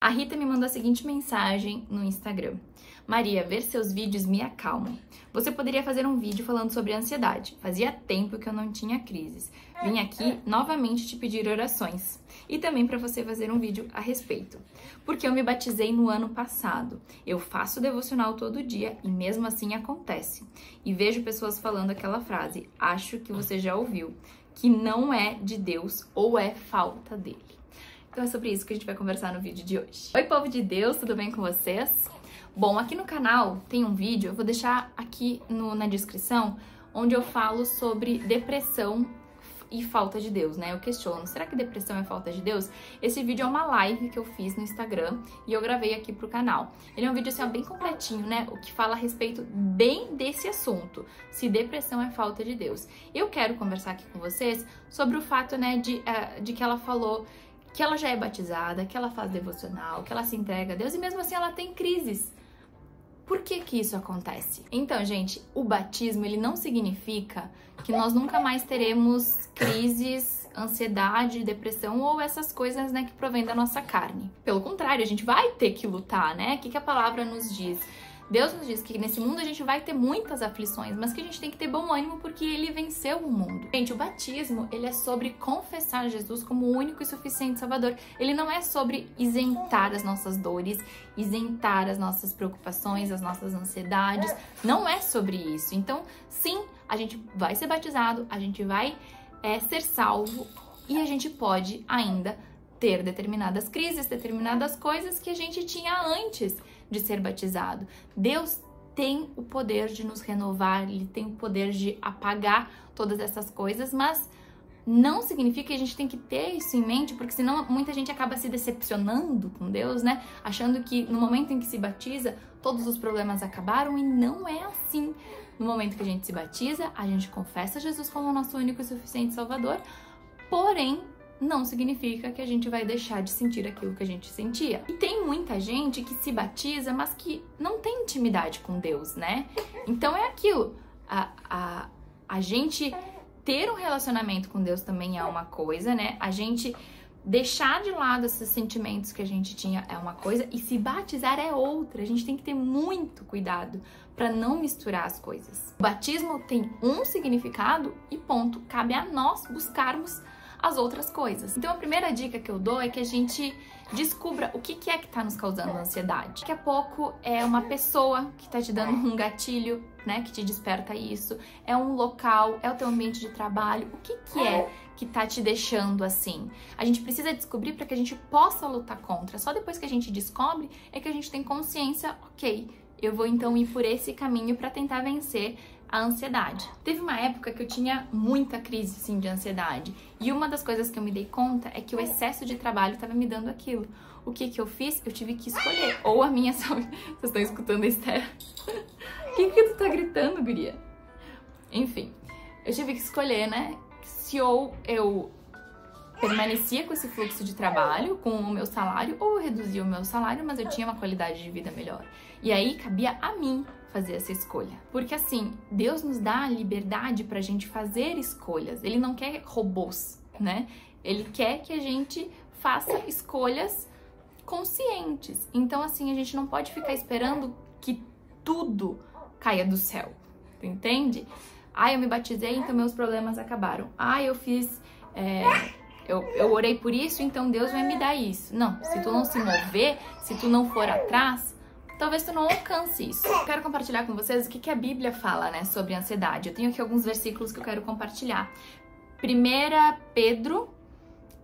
A Rita me mandou a seguinte mensagem no Instagram. Maria, ver seus vídeos me acalmam. Você poderia fazer um vídeo falando sobre ansiedade. Fazia tempo que eu não tinha crises. Vim aqui novamente te pedir orações. E também para você fazer um vídeo a respeito. Porque eu me batizei no ano passado. Eu faço devocional todo dia e mesmo assim acontece. E vejo pessoas falando aquela frase, acho que você já ouviu, que não é de Deus ou é falta dele. Então é sobre isso que a gente vai conversar no vídeo de hoje. Oi, povo de Deus, tudo bem com vocês? Bom, aqui no canal tem um vídeo, eu vou deixar aqui na descrição, onde eu falo sobre depressão e falta de Deus, né? Eu questiono, será que depressão é falta de Deus? Esse vídeo é uma live que eu fiz no Instagram e eu gravei aqui pro canal. Ele é um vídeo assim, bem completinho, né? O que fala a respeito bem desse assunto, se depressão é falta de Deus. Eu quero conversar aqui com vocês sobre o fato, né, de que ela falou que ela já é batizada, que ela faz devocional, que ela se entrega a Deus e mesmo assim ela tem crises. Por que que isso acontece? Então, gente, o batismo, ele não significa que nós nunca mais teremos crises, ansiedade, depressão ou essas coisas, né, que provém da nossa carne. Pelo contrário, a gente vai ter que lutar, né? O que a palavra nos diz? Deus nos diz que nesse mundo a gente vai ter muitas aflições, mas que a gente tem que ter bom ânimo porque ele venceu o mundo. Gente, o batismo, ele é sobre confessar Jesus como o único e suficiente Salvador. Ele não é sobre isentar as nossas dores, isentar as nossas preocupações, as nossas ansiedades. Não é sobre isso. Então, sim, a gente vai ser batizado, a gente vai ser salvo e a gente pode ainda ter determinadas crises, determinadas coisas que a gente tinha antes de ser batizado. Deus tem o poder de nos renovar, Ele tem o poder de apagar todas essas coisas, mas não significa que a gente tem que ter isso em mente, porque senão muita gente acaba se decepcionando com Deus, né? Achando que no momento em que se batiza, todos os problemas acabaram e não é assim. No momento que a gente se batiza, a gente confessa Jesus como o nosso único e suficiente Salvador, porém, não significa que a gente vai deixar de sentir aquilo que a gente sentia. E tem muita gente que se batiza, mas que não tem intimidade com Deus, né? Então é aquilo, a gente ter um relacionamento com Deus também é uma coisa, né? A gente deixar de lado esses sentimentos que a gente tinha é uma coisa e se batizar é outra. A gente tem que ter muito cuidado para não misturar as coisas. O batismo tem um significado e ponto. Cabe a nós buscarmos as outras coisas. Então a primeira dica que eu dou é que a gente descubra o que é que tá nos causando ansiedade. Daqui a pouco é uma pessoa que tá te dando um gatilho, né, que te desperta isso, é um local, é o teu ambiente de trabalho, o que é que tá te deixando assim? A gente precisa descobrir para que a gente possa lutar contra. Só depois que a gente descobre é que a gente tem consciência, ok, eu vou então ir por esse caminho para tentar vencer a ansiedade. Teve uma época que eu tinha muita crise, assim, de ansiedade. E uma das coisas que eu me dei conta é que o excesso de trabalho estava me dando aquilo. O que eu fiz? Eu tive que escolher. Ou a minha saúde... Vocês estão escutando a Esther? O que tu tá gritando, guria? Enfim, eu tive que escolher, né? Se ou eu permanecia com esse fluxo de trabalho, com o meu salário, ou eu reduzia o meu salário, mas eu tinha uma qualidade de vida melhor. E aí cabia a mim fazer essa escolha. Porque assim, Deus nos dá a liberdade pra gente fazer escolhas. Ele não quer robôs, né? Ele quer que a gente faça escolhas conscientes. Então assim, a gente não pode ficar esperando que tudo caia do céu. Tu entende? Ah, eu me batizei, então meus problemas acabaram. Ah, eu fiz... Eu orei por isso, então Deus vai me dar isso. Não, se tu não se mover, se tu não for atrás, talvez tu não alcance isso. Eu quero compartilhar com vocês o que a Bíblia fala, né, sobre ansiedade. Eu tenho aqui alguns versículos que eu quero compartilhar. 1 Pedro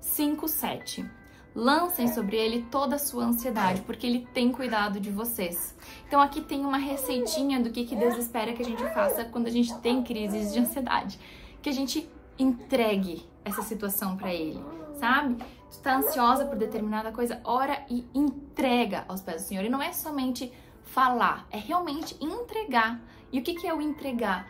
5:7. Lancem sobre ele toda a sua ansiedade, porque ele tem cuidado de vocês. Então aqui tem uma receitinha do que Deus espera que a gente faça quando a gente tem crises de ansiedade. Que a gente entregue essa situação pra ele, sabe? Tu tá ansiosa por determinada coisa, ora e entrega aos pés do Senhor. E não é somente falar, é realmente entregar. E o que é o entregar?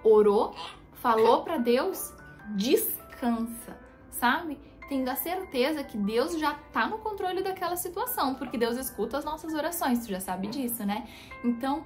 Orou, falou pra Deus, descansa, sabe? Tendo a certeza que Deus já tá no controle daquela situação, porque Deus escuta as nossas orações, tu já sabe disso, né? Então,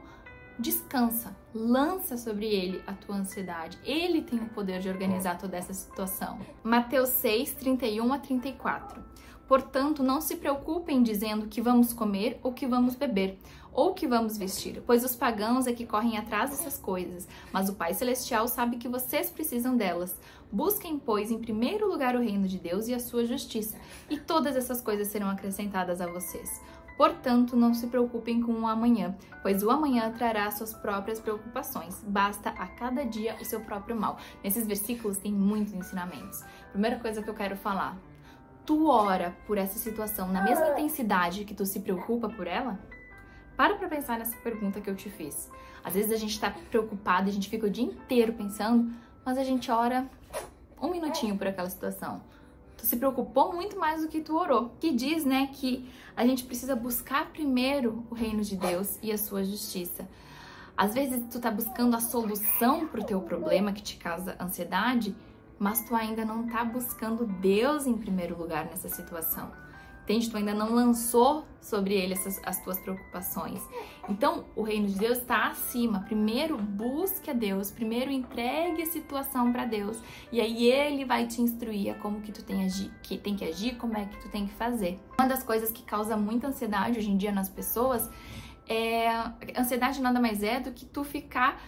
descansa, lança sobre ele a tua ansiedade. Ele tem o poder de organizar toda essa situação. Mateus 6, 31 a 34. Portanto, não se preocupem dizendo que vamos comer ou que vamos beber, ou que vamos vestir, pois os pagãos é que correm atrás dessas coisas, mas o Pai Celestial sabe que vocês precisam delas. Busquem, pois, em primeiro lugar o reino de Deus e a sua justiça, e todas essas coisas serão acrescentadas a vocês. Portanto, não se preocupem com o amanhã, pois o amanhã trará suas próprias preocupações. Basta a cada dia o seu próprio mal. Nesses versículos tem muitos ensinamentos. Primeira coisa que eu quero falar: tu ora por essa situação na mesma intensidade que tu se preocupa por ela? Para pra pensar nessa pergunta que eu te fiz. Às vezes a gente tá preocupado, a gente fica o dia inteiro pensando, mas a gente ora um minutinho por aquela situação. Tu se preocupou muito mais do que tu orou. Que diz, né, que a gente precisa buscar primeiro o reino de Deus e a sua justiça. Às vezes tu tá buscando a solução pro teu problema que te causa ansiedade, mas tu ainda não tá buscando Deus em primeiro lugar nessa situação. Entende? Tu ainda não lançou sobre ele as tuas preocupações. Então, o reino de Deus está acima. Primeiro, busque a Deus. Primeiro, entregue a situação para Deus. E aí, Ele vai te instruir a como que tu tem que agir, como é que tu tem que fazer. Uma das coisas que causa muita ansiedade hoje em dia nas pessoas é... Ansiedade nada mais é do que tu ficar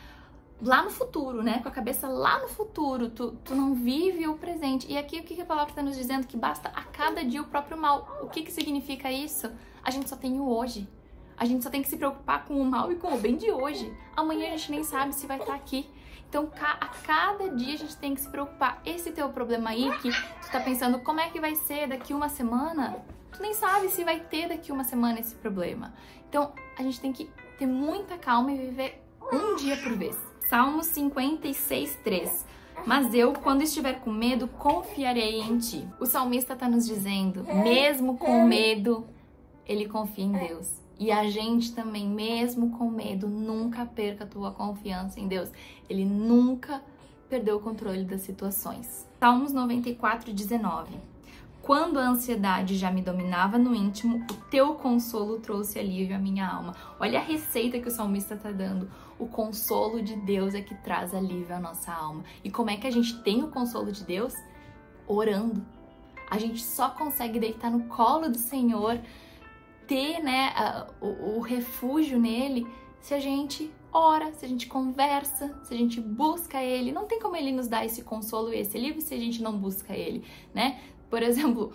lá no futuro, né? Com a cabeça lá no futuro, tu não vive o presente. E aqui o que a palavra está nos dizendo? Que basta a cada dia o próprio mal. O que significa isso? A gente só tem o hoje. A gente só tem que se preocupar com o mal e com o bem de hoje. Amanhã a gente nem sabe se vai estar aqui. Então, a cada dia a gente tem que se preocupar. Esse teu problema aí, que tu tá pensando como é que vai ser daqui uma semana, tu nem sabe se vai ter daqui uma semana esse problema. Então, a gente tem que ter muita calma e viver um dia por vez. Salmo 56:3. Mas eu, quando estiver com medo, confiarei em ti. O salmista está nos dizendo, mesmo com medo, ele confia em Deus. E a gente também, mesmo com medo, nunca perca a tua confiança em Deus. Ele nunca perdeu o controle das situações. Salmos 94:19. Quando a ansiedade já me dominava no íntimo, o teu consolo trouxe alívio à minha alma. Olha a receita que o salmista está dando. O consolo de Deus é que traz alívio à nossa alma. E como é que a gente tem o consolo de Deus? Orando. A gente só consegue deitar no colo do Senhor, ter, né, o refúgio nele, se a gente ora, se a gente conversa, se a gente busca Ele. Não tem como Ele nos dar esse consolo e esse alívio se a gente não busca Ele, né? Por exemplo,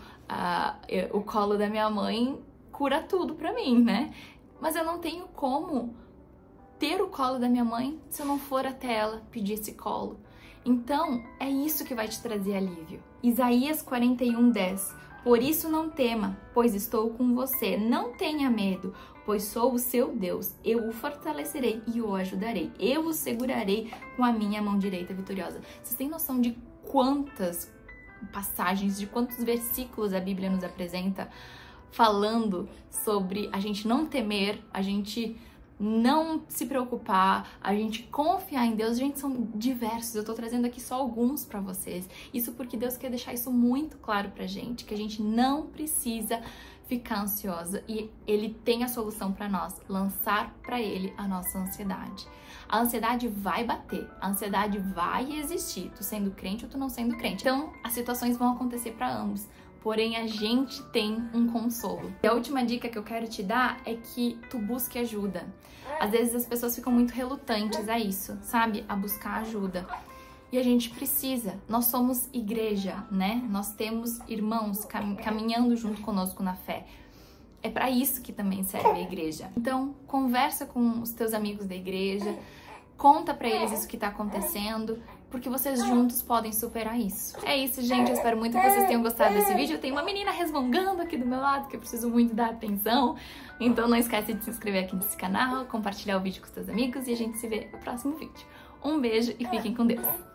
o colo da minha mãe cura tudo pra mim, né? Mas eu não tenho como ter o colo da minha mãe se eu não for até ela pedir esse colo. Então, é isso que vai te trazer alívio. Isaías 41:10. Por isso não tema, pois estou com você. Não tenha medo, pois sou o seu Deus. Eu o fortalecerei e o ajudarei. Eu o segurarei com a minha mão direita vitoriosa. Vocês têm noção de quantas passagens, de quantos versículos a Bíblia nos apresenta falando sobre a gente não temer, a gente não se preocupar, a gente confiar em Deus? Gente, são diversos, eu tô trazendo aqui só alguns pra vocês. Isso porque Deus quer deixar isso muito claro pra gente, que a gente não precisa ficar ansiosa e Ele tem a solução pra nós, lançar pra Ele a nossa ansiedade. A ansiedade vai bater, a ansiedade vai existir, tu sendo crente ou tu não sendo crente. Então, as situações vão acontecer pra ambos. Porém, a gente tem um consolo. E a última dica que eu quero te dar é que tu busque ajuda. Às vezes as pessoas ficam muito relutantes a isso, sabe? A buscar ajuda. E a gente precisa. Nós somos igreja, né? Nós temos irmãos caminhando junto conosco na fé. É para isso que também serve a igreja. Então, conversa com os teus amigos da igreja, conta para eles isso que tá acontecendo, porque vocês juntos podem superar isso. É isso, gente. Eu espero muito que vocês tenham gostado desse vídeo. Eu tenho uma menina resmungando aqui do meu lado, que eu preciso muito dar atenção. Então não esquece de se inscrever aqui nesse canal, compartilhar o vídeo com os seus amigos e a gente se vê no próximo vídeo. Um beijo e fiquem com Deus!